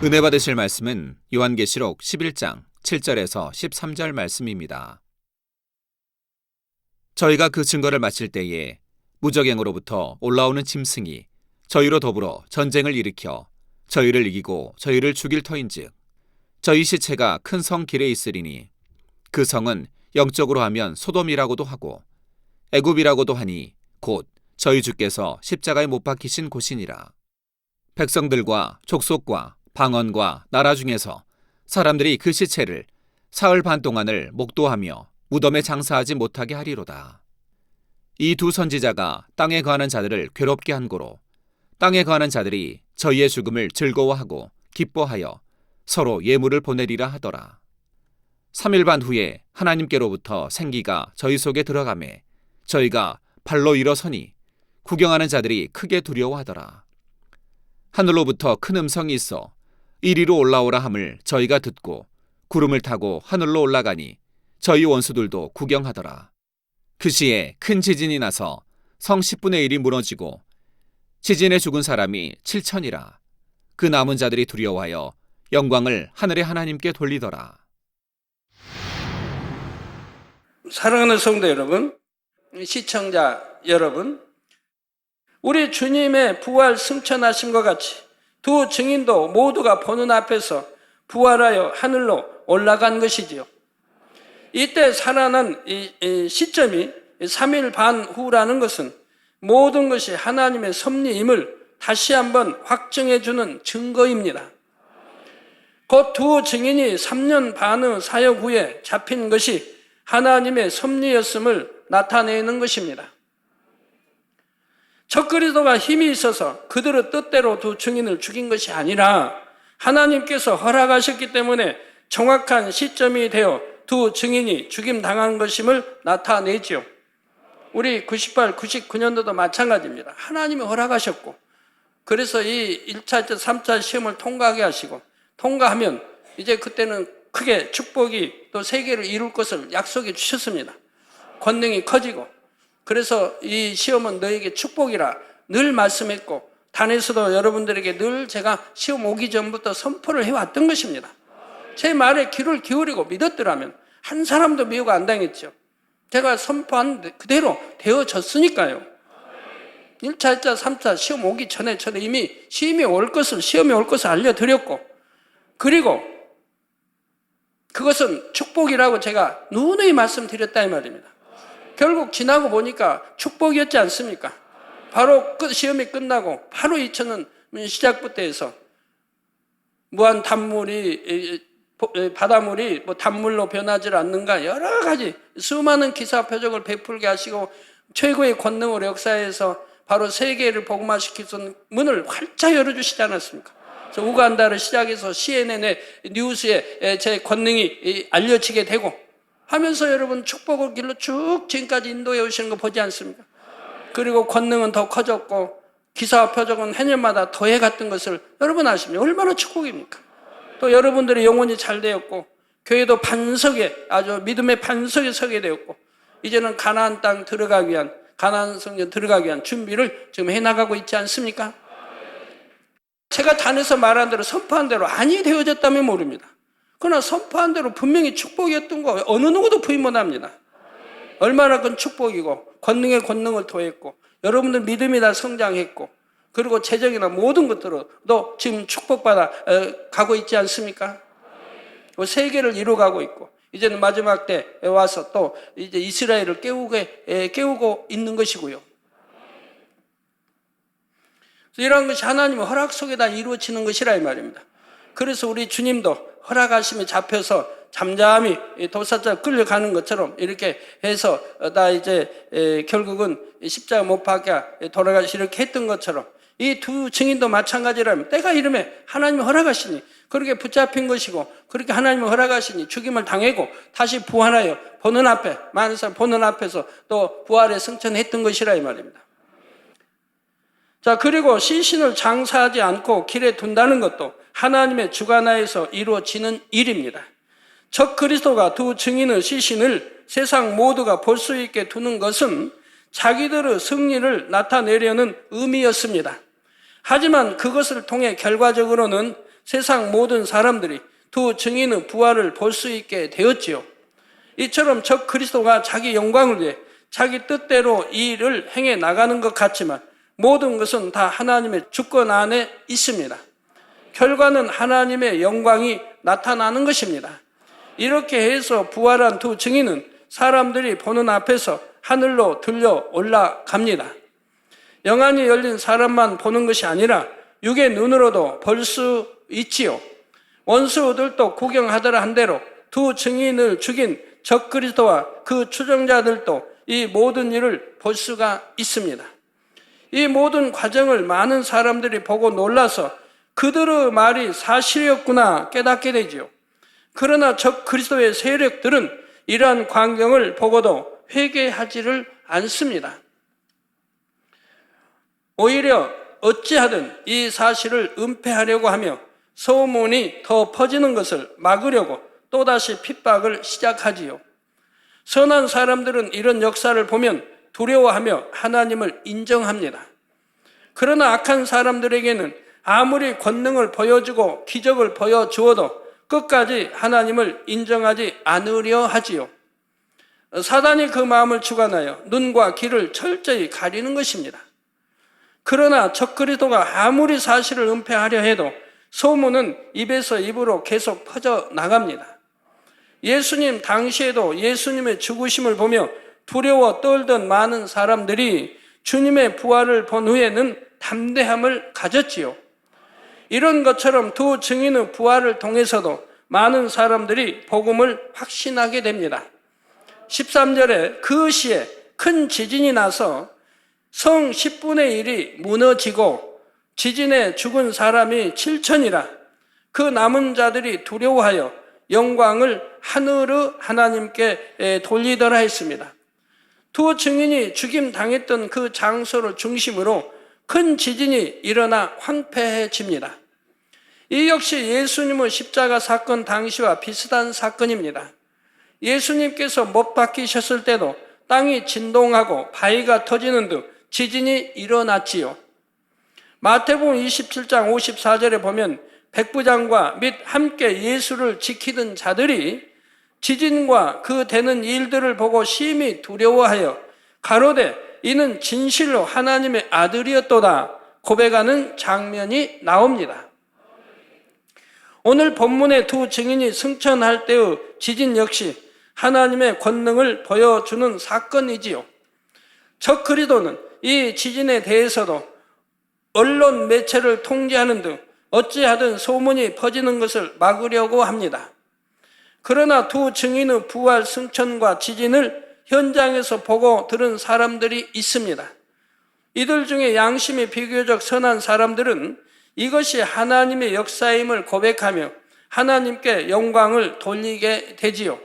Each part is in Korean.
은혜 받으실 말씀은 요한계시록 11장 7절에서 13절 말씀입니다. 저희가 그 증거를 마칠 때에 무적행으로부터 올라오는 짐승이 저희로 더불어 전쟁을 일으켜 저희를 이기고 저희를 죽일 터인즉 저희 시체가 큰 성 길에 있으리니 그 성은 영적으로 하면 소돔이라고도 하고 애굽이라고도 하니 곧 저희 주께서 십자가에 못 박히신 곳이니라. 백성들과 족속과 방언과 나라 중에서 사람들이 그 시체를 사흘 반 동안을 목도하며 무덤에 장사하지 못하게 하리로다. 이 두 선지자가 땅에 거하는 자들을 괴롭게 한 고로 땅에 거하는 자들이 저희의 죽음을 즐거워하고 기뻐하여 서로 예물을 보내리라 하더라. 3일 반 후에 하나님께로부터 생기가 저희 속에 들어가매 저희가 발로 일어서니 구경하는 자들이 크게 두려워하더라. 하늘로부터 큰 음성이 있어 이리로 올라오라 함을 저희가 듣고 구름을 타고 하늘로 올라가니 저희 원수들도 구경하더라. 그 시에 큰 지진이 나서 성 10분의 1이 무너지고 지진에 죽은 사람이 7천이라. 그 남은 자들이 두려워하여 영광을 하늘의 하나님께 돌리더라. 사랑하는 성도 여러분, 시청자 여러분, 우리 주님의 부활 승천하심과 같이 두 증인도 모두가 보는 앞에서 부활하여 하늘로 올라간 것이지요. 이때 살아난 이 시점이 3일 반 후라는 것은 모든 것이 하나님의 섭리임을 다시 한번 확증해 주는 증거입니다. 곧 두 증인이 3년 반의 사역 후에 잡힌 것이 하나님의 섭리였음을 나타내는 것입니다. 적그리스도가 힘이 있어서 그들의 뜻대로 두 증인을 죽인 것이 아니라 하나님께서 허락하셨기 때문에 정확한 시점이 되어 두 증인이 죽임당한 것임을 나타내지요. 우리 98, 99년도도 마찬가지입니다. 하나님이 허락하셨고 그래서 이 1차, 2차, 3차 시험을 통과하게 하시고 통과하면 이제 그때는 크게 축복이 또 세계를 이룰 것을 약속해 주셨습니다. 권능이 커지고 그래서 이 시험은 너에게 축복이라 늘 말씀했고 단에서도 여러분들에게 늘 제가 시험 오기 전부터 선포를 해왔던 것입니다. 제 말에 귀를 기울이고 믿었더라면 한 사람도 미혹 안 당했죠. 제가 선포한 그대로 되어졌으니까요. 1차, 2차, 3차 시험 오기 전에 저는 이미 시험이 올 것을 알려드렸고 그리고 그것은 축복이라고 제가 누누이 말씀드렸다 이 말입니다. 결국 지나고 보니까 축복이었지 않습니까? 바로 시험이 끝나고 바로 2000년 시작부터 해서 무한 바닷물이 단물로 변하지 않는가 여러 가지 수많은 기사 표적을 베풀게 하시고 최고의 권능으로 역사에서 바로 세계를 복음화시키는 문을 활짝 열어주시지 않았습니까? 그래서 우간다를 시작해서 CNN의 뉴스에 제 권능이 알려지게 되고 하면서 여러분 축복의 길로 쭉 지금까지 인도해 오시는 거 보지 않습니까? 그리고 권능은 더 커졌고 기사와 표적은 해년마다 더해갔던 것을 여러분 아십니까? 얼마나 축복입니까? 또 여러분들의 영혼이 잘 되었고 교회도 반석에 아주 믿음의 반석에 서게 되었고 이제는 가나안 땅 들어가기 위한 가나안 성전 들어가기 위한 준비를 지금 해나가고 있지 않습니까? 제가 단에서 말한 대로 선포한 대로 아니 되어졌다면 모릅니다. 그러나 선포한 대로 분명히 축복이었던 거 어느 누구도 부인 못합니다. 얼마나 큰 축복이고 권능의 권능을 더했고 여러분들 믿음이 다 성장했고 그리고 재정이나 모든 것들도 지금 축복받아 가고 있지 않습니까? 세계를 이루어가고 있고 이제는 마지막 때에 와서 또 이제 이스라엘을 깨우고 있는 것이고요. 이러한 것이 하나님의 허락 속에 다 이루어지는 것이라 이 말입니다. 그래서 우리 주님도 허락하심에 잡혀서 잠잠히 도사자 끌려가는 것처럼 이렇게 해서 나 이제 결국은 십자가 못 박혀 돌아가시 이렇게 했던 것처럼 이 두 증인도 마찬가지라면 때가 이름에 하나님이 허락하시니 그렇게 붙잡힌 것이고 그렇게 하나님을 허락하시니 죽임을 당하고 다시 부활하여 보는 앞에 많은 사람 보는 앞에서 또 부활에 승천했던 것이라 이 말입니다. 자, 그리고 시신을 장사하지 않고 길에 둔다는 것도 하나님의 주관하에서 이루어지는 일입니다. 적 그리스도가 두 증인의 시신을 세상 모두가 볼 수 있게 두는 것은 자기들의 승리를 나타내려는 의미였습니다. 하지만 그것을 통해 결과적으로는 세상 모든 사람들이 두 증인의 부활을 볼 수 있게 되었지요. 이처럼 적 그리스도가 자기 영광을 위해 자기 뜻대로 이 일을 행해 나가는 것 같지만 모든 것은 다 하나님의 주권 안에 있습니다. 결과는 하나님의 영광이 나타나는 것입니다. 이렇게 해서 부활한 두 증인은 사람들이 보는 앞에서 하늘로 들려 올라갑니다. 영안이 열린 사람만 보는 것이 아니라 육의 눈으로도 볼 수 있지요. 원수들도 구경하더라 한 대로 두 증인을 죽인 적 그리스도와 그 추종자들도 이 모든 일을 볼 수가 있습니다. 이 모든 과정을 많은 사람들이 보고 놀라서 그들의 말이 사실이었구나 깨닫게 되지요. 그러나 적 그리스도의 세력들은 이러한 광경을 보고도 회개하지를 않습니다. 오히려 어찌하든 이 사실을 은폐하려고 하며 소문이 더 퍼지는 것을 막으려고 또다시 핍박을 시작하지요. 선한 사람들은 이런 역사를 보면 두려워하며 하나님을 인정합니다. 그러나 악한 사람들에게는 아무리 권능을 보여주고 기적을 보여주어도 끝까지 하나님을 인정하지 않으려 하지요. 사단이 그 마음을 주관하여 눈과 귀를 철저히 가리는 것입니다. 그러나 적 그리스도가 아무리 사실을 은폐하려 해도 소문은 입에서 입으로 계속 퍼져 나갑니다. 예수님 당시에도 예수님의 죽으심을 보며 두려워 떨던 많은 사람들이 주님의 부활을 본 후에는 담대함을 가졌지요. 이런 것처럼 두 증인의 부활을 통해서도 많은 사람들이 복음을 확신하게 됩니다. 13절에 그 시에 큰 지진이 나서 성 10분의 1이 무너지고 지진에 죽은 사람이 7천이라 그 남은 자들이 두려워하여 영광을 하늘의 하나님께 돌리더라 했습니다. 두 증인이 죽임 당했던 그 장소를 중심으로 큰 지진이 일어나 황폐해집니다. 이 역시 예수님의 십자가 사건 당시와 비슷한 사건입니다. 예수님께서 못 박히셨을 때도 땅이 진동하고 바위가 터지는 등 지진이 일어났지요. 마태복음 27장 54절에 보면 백부장과 및 함께 예수를 지키던 자들이 지진과 그 되는 일들을 보고 심히 두려워하여 가로되 이는 진실로 하나님의 아들이었도다 고백하는 장면이 나옵니다. 오늘 본문의 두 증인이 승천할 때의 지진 역시 하나님의 권능을 보여주는 사건이지요. 적 그리스도는 이 지진에 대해서도 언론 매체를 통제하는 등 어찌하든 소문이 퍼지는 것을 막으려고 합니다. 그러나 두 증인의 부활 승천과 지진을 현장에서 보고 들은 사람들이 있습니다. 이들 중에 양심이 비교적 선한 사람들은 이것이 하나님의 역사임을 고백하며 하나님께 영광을 돌리게 되지요.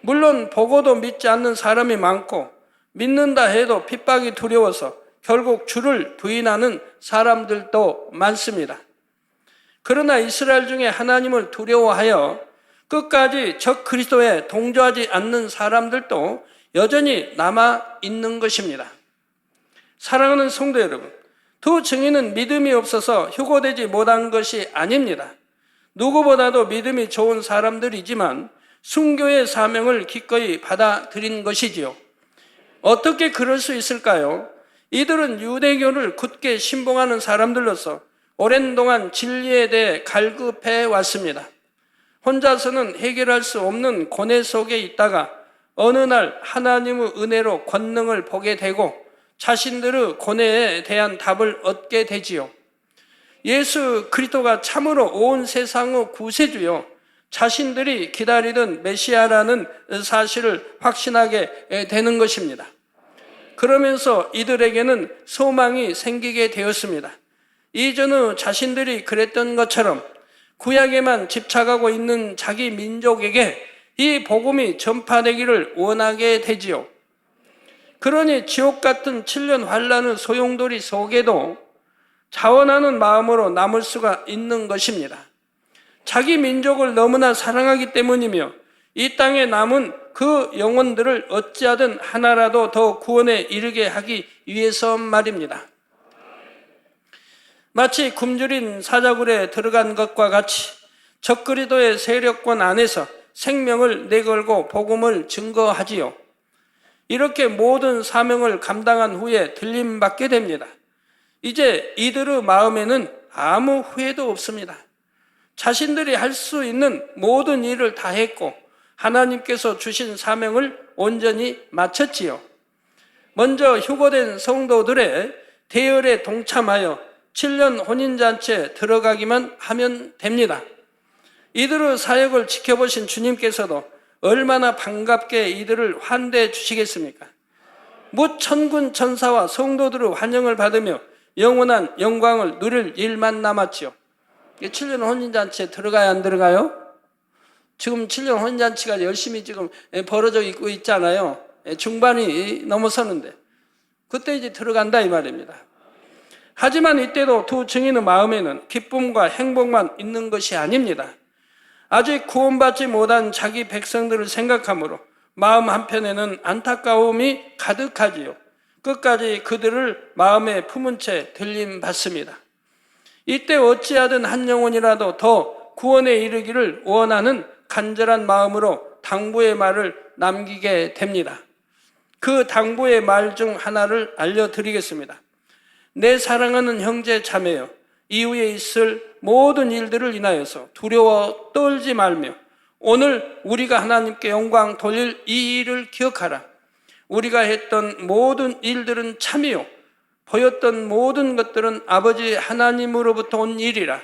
물론 보고도 믿지 않는 사람이 많고 믿는다 해도 핍박이 두려워서 결국 주를 부인하는 사람들도 많습니다. 그러나 이스라엘 중에 하나님을 두려워하여 끝까지 적 그리스도에 동조하지 않는 사람들도 여전히 남아 있는 것입니다. 사랑하는 성도 여러분, 두 증인은 믿음이 없어서 휴고되지 못한 것이 아닙니다. 누구보다도 믿음이 좋은 사람들이지만 순교의 사명을 기꺼이 받아들인 것이지요. 어떻게 그럴 수 있을까요? 이들은 유대교를 굳게 신봉하는 사람들로서 오랜 동안 진리에 대해 갈급해 왔습니다. 혼자서는 해결할 수 없는 고뇌 속에 있다가 어느 날 하나님의 은혜로 권능을 보게 되고 자신들의 고뇌에 대한 답을 얻게 되지요. 예수 그리스도가 참으로 온 세상의 구세주요, 자신들이 기다리던 메시아라는 사실을 확신하게 되는 것입니다. 그러면서 이들에게는 소망이 생기게 되었습니다. 이전의 자신들이 그랬던 것처럼 구약에만 집착하고 있는 자기 민족에게 이 복음이 전파되기를 원하게 되지요. 그러니 지옥 같은 7년 환란의 소용돌이 속에도 자원하는 마음으로 남을 수가 있는 것입니다. 자기 민족을 너무나 사랑하기 때문이며 이 땅에 남은 그 영혼들을 어찌하든 하나라도 더 구원에 이르게 하기 위해서 말입니다. 마치 굶주린 사자굴에 들어간 것과 같이 적그리도의 세력권 안에서 생명을 내걸고 복음을 증거하지요. 이렇게 모든 사명을 감당한 후에 들림받게 됩니다. 이제 이들의 마음에는 아무 후회도 없습니다. 자신들이 할 수 있는 모든 일을 다 했고 하나님께서 주신 사명을 온전히 마쳤지요. 먼저 휴거된 성도들의 대열에 동참하여 7년 혼인잔치에 들어가기만 하면 됩니다. 이들의 사역을 지켜보신 주님께서도 얼마나 반갑게 이들을 환대해 주시겠습니까? 무천군 천사와 성도들의 환영을 받으며 영원한 영광을 누릴 일만 남았지요. 7년 혼인잔치에 들어가야 안 들어가요? 지금 7년 혼인잔치가 열심히 지금 벌어져 있고 있잖아요. 중반이 넘어서는데 그때 이제 들어간다 이 말입니다. 하지만 이때도 두 증인의 마음에는 기쁨과 행복만 있는 것이 아닙니다. 아직 구원받지 못한 자기 백성들을 생각하므로 마음 한편에는 안타까움이 가득하지요. 끝까지 그들을 마음에 품은 채 들림받습니다. 이때 어찌하든 한 영혼이라도 더 구원에 이르기를 원하는 간절한 마음으로 당부의 말을 남기게 됩니다. 그 당부의 말 중 하나를 알려드리겠습니다. 내 사랑하는 형제 자매여, 이후에 있을 모든 일들을 인하여서 두려워 떨지 말며 오늘 우리가 하나님께 영광 돌릴 이 일을 기억하라. 우리가 했던 모든 일들은 참이요 보였던 모든 것들은 아버지 하나님으로부터 온 일이라.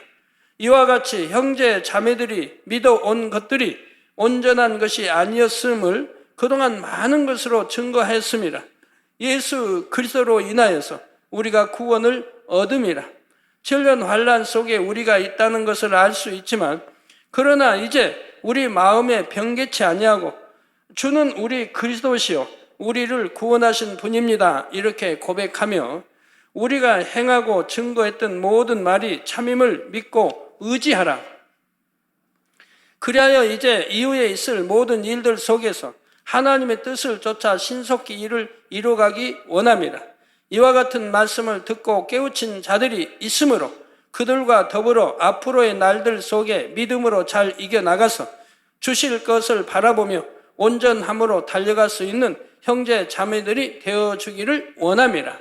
이와 같이 형제 자매들이 믿어온 것들이 온전한 것이 아니었음을 그동안 많은 것으로 증거했습니다. 예수 그리스도로 인하여서 우리가 구원을 얻음이라. 7년 환란 속에 우리가 있다는 것을 알 수 있지만 그러나 이제 우리 마음에 변개치 아니하고 주는 우리 그리스도시요 우리를 구원하신 분입니다. 이렇게 고백하며 우리가 행하고 증거했던 모든 말이 참임을 믿고 의지하라. 그리하여 이제 이후에 있을 모든 일들 속에서 하나님의 뜻을 쫓아 신속히 일을 이루어가기 원합니다. 이와 같은 말씀을 듣고 깨우친 자들이 있으므로 그들과 더불어 앞으로의 날들 속에 믿음으로 잘 이겨나가서 주실 것을 바라보며 온전함으로 달려갈 수 있는 형제 자매들이 되어주기를 원합니다.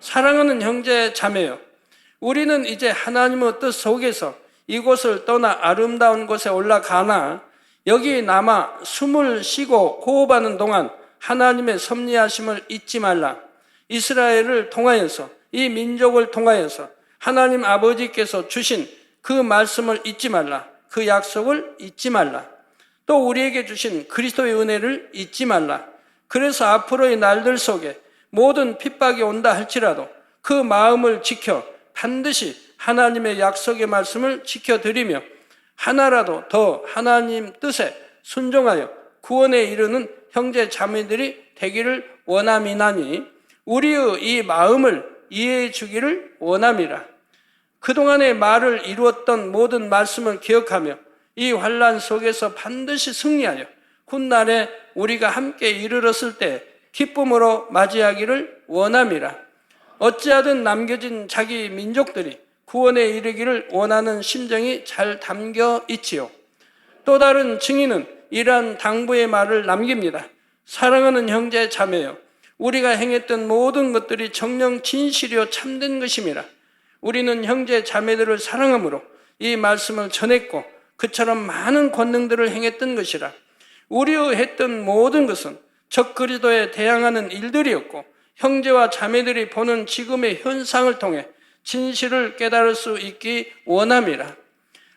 사랑하는 형제 자매여, 우리는 이제 하나님의 뜻 속에서 이곳을 떠나 아름다운 곳에 올라가나 여기 남아 숨을 쉬고 호흡하는 동안 하나님의 섭리하심을 잊지 말라. 이스라엘을 통하여서 이 민족을 통하여서 하나님 아버지께서 주신 그 말씀을 잊지 말라. 그 약속을 잊지 말라. 또 우리에게 주신 그리스도의 은혜를 잊지 말라. 그래서 앞으로의 날들 속에 모든 핍박이 온다 할지라도 그 마음을 지켜 반드시 하나님의 약속의 말씀을 지켜드리며 하나라도 더 하나님 뜻에 순종하여 구원에 이르는 형제 자매들이 되기를 원함이나니 우리의 이 마음을 이해해 주기를 원함이라. 그동안의 말을 이루었던 모든 말씀을 기억하며 이 환난 속에서 반드시 승리하여 훗날에 우리가 함께 이르렀을 때 기쁨으로 맞이하기를 원함이라. 어찌하든 남겨진 자기 민족들이 구원에 이르기를 원하는 심정이 잘 담겨 있지요. 또 다른 증인은 이러한 당부의 말을 남깁니다. 사랑하는 형제 자매여, 우리가 행했던 모든 것들이 정녕 진실이요 참된 것임이라. 우리는 형제 자매들을 사랑함으로 이 말씀을 전했고 그처럼 많은 권능들을 행했던 것이라. 우리의 했던 모든 것은 적그리스도에 대항하는 일들이었고 형제와 자매들이 보는 지금의 현상을 통해 진실을 깨달을 수 있기 원함이라.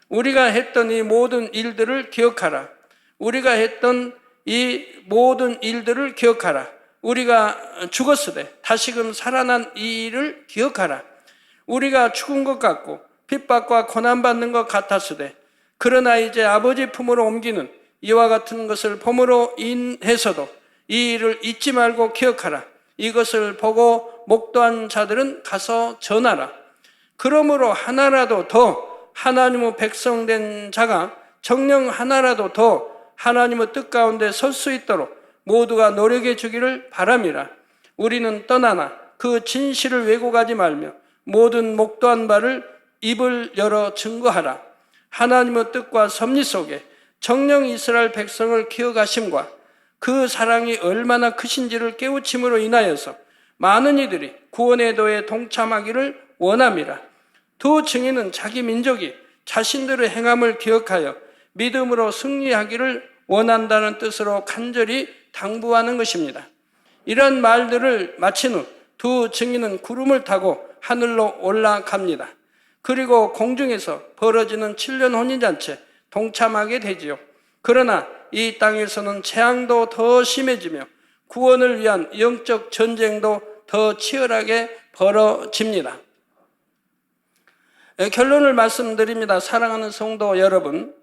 우리가 했던 이 모든 일들을 기억하라. 우리가 했던 이 모든 일들을 기억하라. 우리가 죽었으되 다시금 살아난 이 일을 기억하라. 우리가 죽은 것 같고 핍박과 고난받는 것 같았으되 그러나 이제 아버지 품으로 옮기는 이와 같은 것을 봄으로 인해서도 이 일을 잊지 말고 기억하라. 이것을 보고 목도한 자들은 가서 전하라. 그러므로 하나라도 더 하나님의 백성된 자가 정령 하나라도 더 하나님의 뜻 가운데 설 수 있도록 모두가 노력해 주기를 바람이라. 우리는 떠나나 그 진실을 왜곡하지 말며 모든 목도한 바를 입을 열어 증거하라. 하나님의 뜻과 섭리 속에 정령 이스라엘 백성을 기억하심과 그 사랑이 얼마나 크신지를 깨우침으로 인하여서 많은 이들이 구원의 도에 동참하기를 원함이라. 두 증인은 자기 민족이 자신들의 행함을 기억하여 믿음으로 승리하기를 원한다는 뜻으로 간절히 당부하는 것입니다. 이런 말들을 마친 후 두 증인은 구름을 타고 하늘로 올라갑니다. 그리고 공중에서 벌어지는 7년 혼인잔치에 동참하게 되지요. 그러나 이 땅에서는 재앙도 더 심해지며 구원을 위한 영적 전쟁도 더 치열하게 벌어집니다. 결론을 말씀드립니다. 사랑하는 성도 여러분,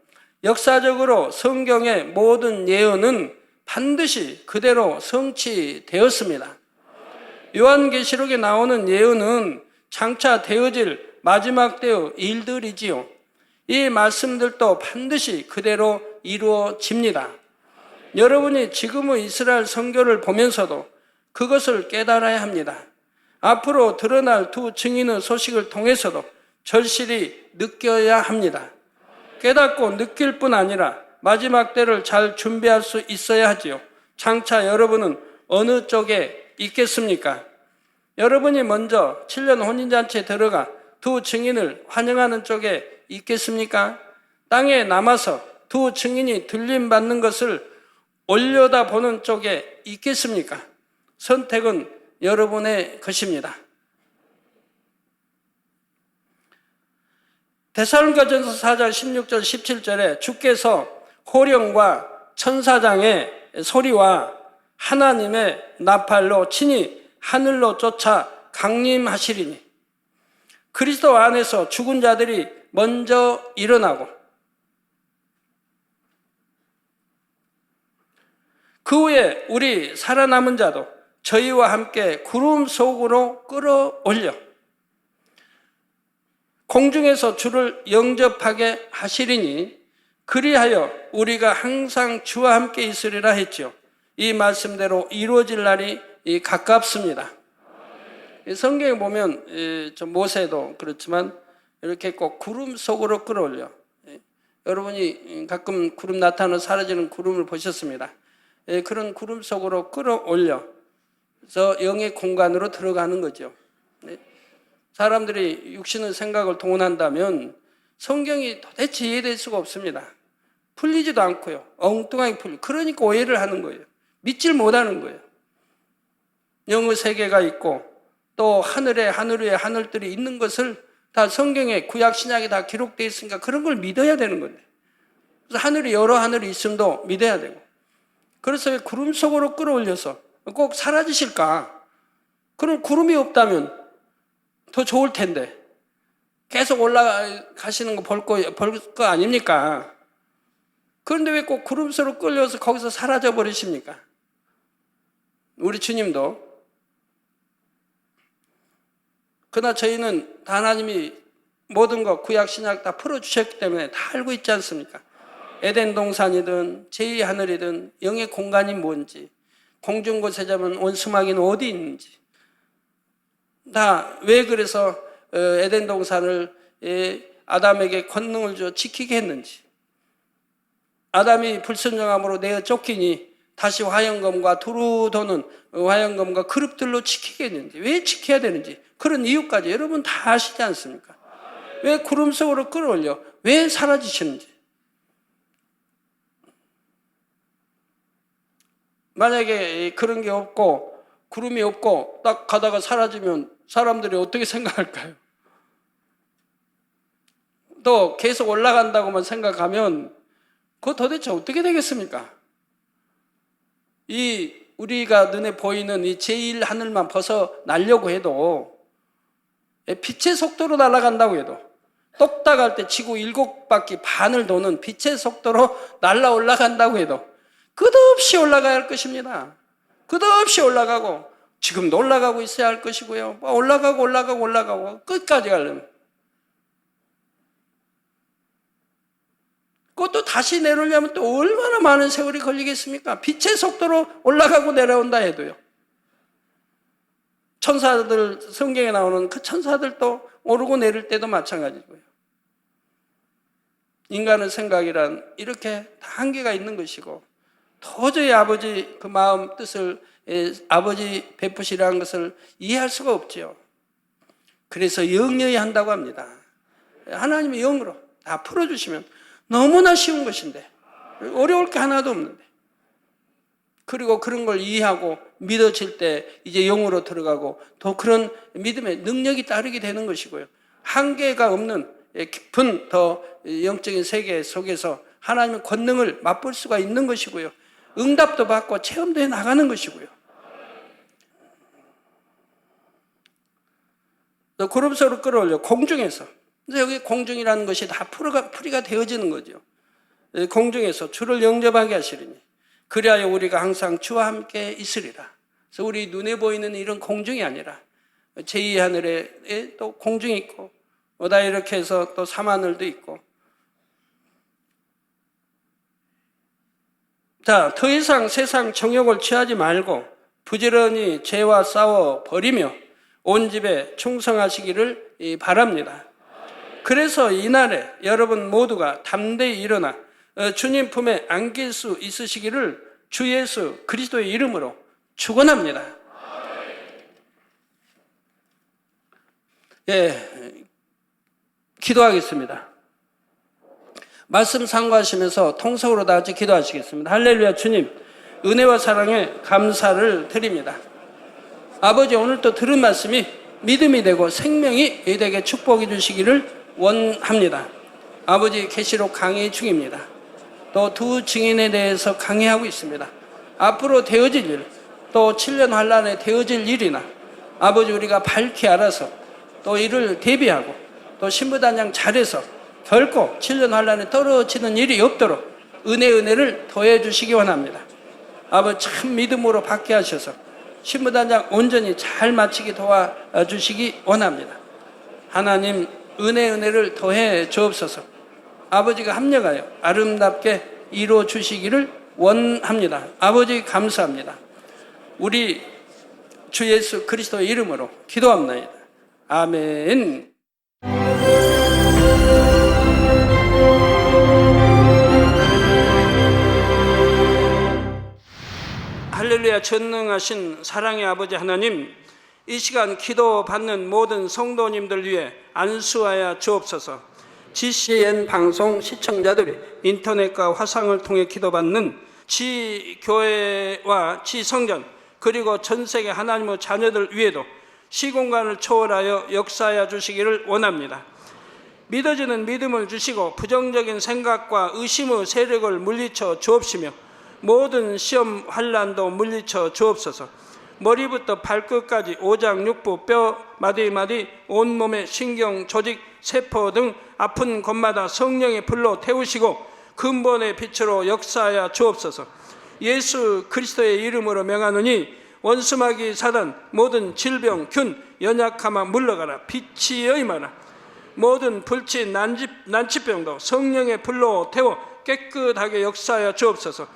역사적으로 성경의 모든 예언은 반드시 그대로 성취되었습니다. 요한계시록에 나오는 예언은 장차 되어질 마지막 때의 일들이지요. 이 말씀들도 반드시 그대로 이루어집니다. 여러분이 지금의 이스라엘 선교를 보면서도 그것을 깨달아야 합니다. 앞으로 드러날 두 증인의 소식을 통해서도 절실히 느껴야 합니다. 깨닫고 느낄 뿐 아니라 마지막 때를 잘 준비할 수 있어야 하지요. 장차 여러분은 어느 쪽에 있겠습니까? 여러분이 먼저 7년 혼인잔치에 들어가 두 증인을 환영하는 쪽에 있겠습니까? 땅에 남아서 두 증인이 들림받는 것을 올려다보는 쪽에 있겠습니까? 선택은 여러분의 것입니다. 데살로니가전서 4장 16절 17절에 주께서 호령과 천사장의 소리와 하나님의 나팔로 친히 하늘로 쫓아 강림하시리니 그리스도 안에서 죽은 자들이 먼저 일어나고 그 후에 우리 살아남은 자도 저희와 함께 구름 속으로 끌어올려 공중에서 주를 영접하게 하시리니 그리하여 우리가 항상 주와 함께 있으리라 했죠. 이 말씀대로 이루어질 날이 가깝습니다. 성경에 보면 모세도 그렇지만 이렇게 꼭 구름 속으로 끌어올려. 여러분이 가끔 구름 나타나 사라지는 구름을 보셨습니다. 그런 구름 속으로 끌어올려 서 영의 공간으로 들어가는 거죠. 사람들이 육신의 생각을 동원한다면 성경이 도대체 이해될 수가 없습니다. 풀리지도 않고요. 엉뚱하게 풀리고 그러니까 오해를 하는 거예요. 믿질 못하는 거예요. 영의 세계가 있고 또 하늘에 하늘 위에 하늘들이 있는 것을 다 성경에 구약 신약에 다 기록되어 있으니까 그런 걸 믿어야 되는 건데 그래서 하늘이 여러 하늘이 있음도 믿어야 되고 그래서 왜 구름 속으로 끌어올려서 꼭 사라지실까? 그럼 구름이 없다면 더 좋을 텐데 계속 올라가시는 거 볼 거 아닙니까? 그런데 왜 꼭 구름 속으로 끌려서 거기서 사라져 버리십니까? 우리 주님도 그러나 저희는 하나님이 모든 것 구약 신약 다 풀어주셨기 때문에 다 알고 있지 않습니까? 에덴 동산이든 제2하늘이든 영의 공간이 뭔지 공중 곳에 잡은 원수마귀는 어디 있는지 다 왜 그래서 에덴 동산을 아담에게 권능을 줘 지키게 했는지 아담이 불순종함으로 내어 쫓기니 다시 화영검과 두루 도는 화영검과 그룹들로 지키게 했는지 왜 지켜야 되는지 그런 이유까지 여러분 다 아시지 않습니까? 왜 구름 속으로 끌어올려? 왜 사라지시는지 만약에 그런 게 없고 구름이 없고 딱 가다가 사라지면 사람들이 어떻게 생각할까요? 또 계속 올라간다고만 생각하면 그거 도대체 어떻게 되겠습니까? 이 우리가 눈에 보이는 이 제1하늘만 벗어나려고 해도 빛의 속도로 날아간다고 해도 똑딱할 때 지구 7바퀴 반을 도는 빛의 속도로 날아 올라간다고 해도 끝없이 올라가야 할 것입니다. 끝없이 올라가고 지금도 올라가고 있어야 할 것이고요. 올라가고 끝까지 가려면. 그것도 다시 내려오려면 또 얼마나 많은 세월이 걸리겠습니까? 빛의 속도로 올라가고 내려온다 해도요. 천사들, 성경에 나오는 그 천사들도 오르고 내릴 때도 마찬가지고요. 인간의 생각이란 이렇게 다 한계가 있는 것이고 도저히 아버지 그 마음 뜻을 아버지 베푸시라는 것을 이해할 수가 없죠. 그래서 영영히 한다고 합니다. 하나님의 영으로 다 풀어주시면 너무나 쉬운 것인데 어려울 게 하나도 없는데, 그리고 그런 걸 이해하고 믿어질 때 이제 영으로 들어가고 또 그런 믿음의 능력이 따르게 되는 것이고요. 한계가 없는 깊은 더 영적인 세계 속에서 하나님의 권능을 맛볼 수가 있는 것이고요. 응답도 받고 체험도 해 나가는 것이고요. 또 구름소를 끌어올려 공중에서, 여기 공중이라는 것이 다 풀이가 되어지는 거죠. 공중에서 주를 영접하게 하시리니 그리하여 우리가 항상 주와 함께 있으리라. 그래서 우리 눈에 보이는 이런 공중이 아니라 제2 하늘에 또 공중이 있고 오다 이렇게 해서 또 삼하늘도 있고, 자, 더 이상 세상 정욕을 취하지 말고 부지런히 죄와 싸워 버리며 온 집에 충성하시기를 바랍니다. 그래서 이날에 여러분 모두가 담대히 일어나 주님 품에 안길 수 있으시기를 주 예수 그리스도의 이름으로 축원합니다. 기도하겠습니다. 말씀 상고하시면서 통성으로 다 같이 기도하시겠습니다. 할렐루야. 주님, 은혜와 사랑에 감사를 드립니다. 아버지, 오늘 또 들은 말씀이 믿음이 되고 생명이 되게 축복해 주시기를 원합니다. 아버지, 계시록 강의 중입니다. 또 두 증인에 대해서 강의하고 있습니다. 앞으로 되어질 일, 또 7년 환란에 되어질 일이나 아버지 우리가 밝히 알아서 또 이를 대비하고 또 신부단장 잘해서 결코 7년 환란에 떨어지는 일이 없도록 은혜를 더해 주시기 원합니다. 아버지, 참 믿음으로 받게 하셔서 신부단장 온전히 잘 마치게 도와주시기 원합니다. 하나님, 은혜를 더해 주옵소서. 아버지가 합력하여 아름답게 이루어 주시기를 원합니다. 아버지, 감사합니다. 우리 주 예수 그리스도의 이름으로 기도합니다. 아멘. 할렐루야. 전능하신 사랑의 아버지 하나님, 이 시간 기도받는 모든 성도님들 위해 안수하여 주옵소서. GCN 방송 시청자들이 인터넷과 화상을 통해 기도받는 지교회와 지성전 그리고 전세계 하나님의 자녀들 위에도 시공간을 초월하여 역사하여 주시기를 원합니다. 믿어지는 믿음을 주시고 부정적인 생각과 의심의 세력을 물리쳐 주옵시며 모든 시험 환난도 물리쳐 주옵소서. 머리부터 발끝까지 오장육부 뼈 마디마디 온몸의 신경 조직 세포 등 아픈 곳마다 성령의 불로 태우시고 근본의 빛으로 역사하여 주옵소서. 예수 그리스도의 이름으로 명하노니 원수마귀 사단 모든 질병 균 연약함아 물러가라. 빛이 임하라. 모든 불치 난치병도 성령의 불로 태워 깨끗하게 역사하여 주옵소서.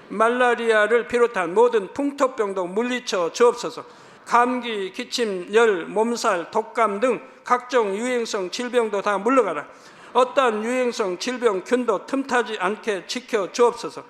말라리아를 비롯한 모든 풍토병도 물리쳐 주옵소서. 감기, 기침, 열, 몸살, 독감 등 각종 유행성 질병도 다 물러가라. 어떠한 유행성 질병 균도 틈타지 않게 지켜 주옵소서.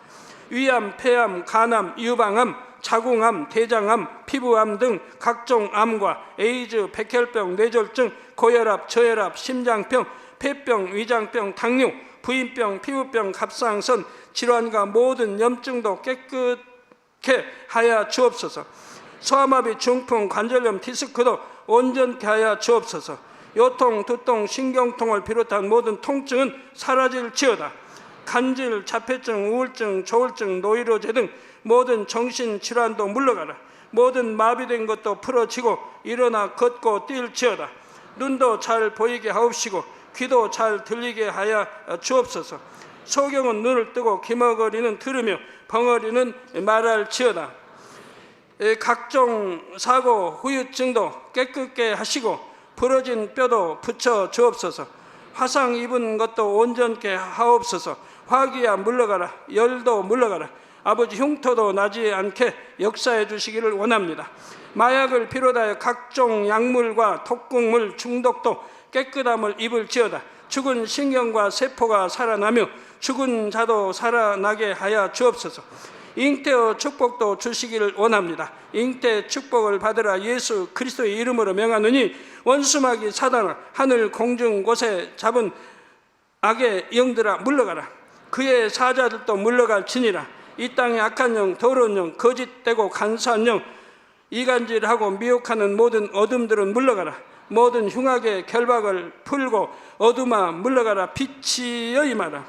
위암, 폐암, 간암, 유방암, 자궁암, 대장암, 피부암 등 각종 암과 에이즈, 백혈병, 뇌졸중, 고혈압, 저혈압, 심장병, 폐병, 위장병, 당뇨, 부인병, 피부병, 갑상선 질환과 모든 염증도 깨끗게 하여 주옵소서. 소아마비, 중풍, 관절염, 디스크도 온전케 하여 주옵소서. 요통, 두통, 신경통을 비롯한 모든 통증은 사라질지어다. 간질, 자폐증, 우울증, 조울증, 노이로제 등 모든 정신질환도 물러가라. 모든 마비된 것도 풀어지고 일어나 걷고 뛸지어다. 눈도 잘 보이게 하옵시고 귀도 잘 들리게 하여 주옵소서. 소경은 눈을 뜨고 기머거리는 들으며 벙어리는 말할지어다. 각종 사고 후유증도 깨끗게 하시고 부러진 뼈도 붙여 주옵소서. 화상 입은 것도 온전케 하옵소서. 화기야 물러가라. 열도 물러가라. 아버지 흉터도 나지 않게 역사해 주시기를 원합니다. 마약을 비롯하여 각종 약물과 독극물 중독도 깨끗함을 입을지어다. 죽은 신경과 세포가 살아나며 죽은 자도 살아나게 하여 주옵소서. 잉태의 축복도 주시기를 원합니다. 잉태 축복을 받으라. 예수 그리스도의 이름으로 명하노니 원수마귀 사단아 하늘 공중 곳에 잡은 악의 영들아 물러가라. 그의 사자들도 물러갈지니라. 이 땅의 악한 영, 더러운 영, 거짓되고 간사한 영, 이간질하고 미혹하는 모든 어둠들은 물러가라. 모든 흉악의 결박을 풀고 어둠아 물러가라. 빛이여 임하라.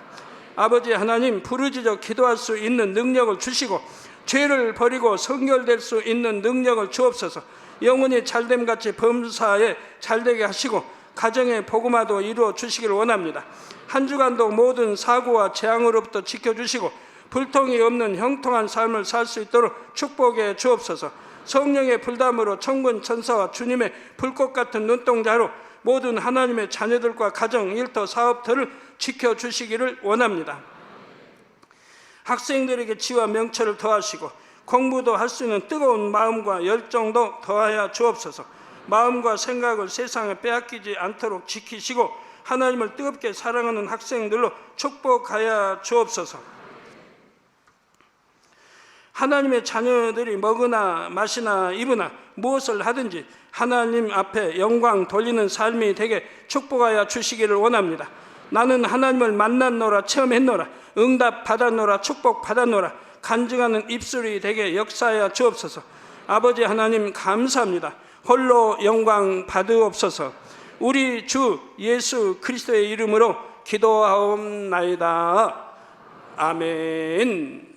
아버지 하나님, 부르짖어 기도할 수 있는 능력을 주시고 죄를 버리고 성결될 수 있는 능력을 주옵소서. 영혼이 잘됨같이 범사에 잘되게 하시고 가정의 복음화도 이루어 주시기를 원합니다. 한 주간도 모든 사고와 재앙으로부터 지켜주시고 불통이 없는 형통한 삶을 살 수 있도록 축복해 주옵소서. 성령의 불담으로 천군 천사와 주님의 불꽃 같은 눈동자로 모든 하나님의 자녀들과 가정, 일터, 사업들을 지켜주시기를 원합니다. 학생들에게 지혜와 명철을 더하시고 공부도 할 수 있는 뜨거운 마음과 열정도 더하여 주옵소서. 마음과 생각을 세상에 빼앗기지 않도록 지키시고 하나님을 뜨겁게 사랑하는 학생들로 축복하여 주옵소서. 하나님의 자녀들이 먹으나 마시나 입으나 무엇을 하든지 하나님 앞에 영광 돌리는 삶이 되게 축복하여 주시기를 원합니다. 나는 하나님을 만났노라, 체험했노라, 응답 받았노라, 축복 받았노라, 간증하는 입술이 되게 역사하여 주옵소서. 아버지 하나님 감사합니다. 홀로 영광 받으옵소서. 우리 주 예수 그리스도의 이름으로 기도하옵나이다. 아멘.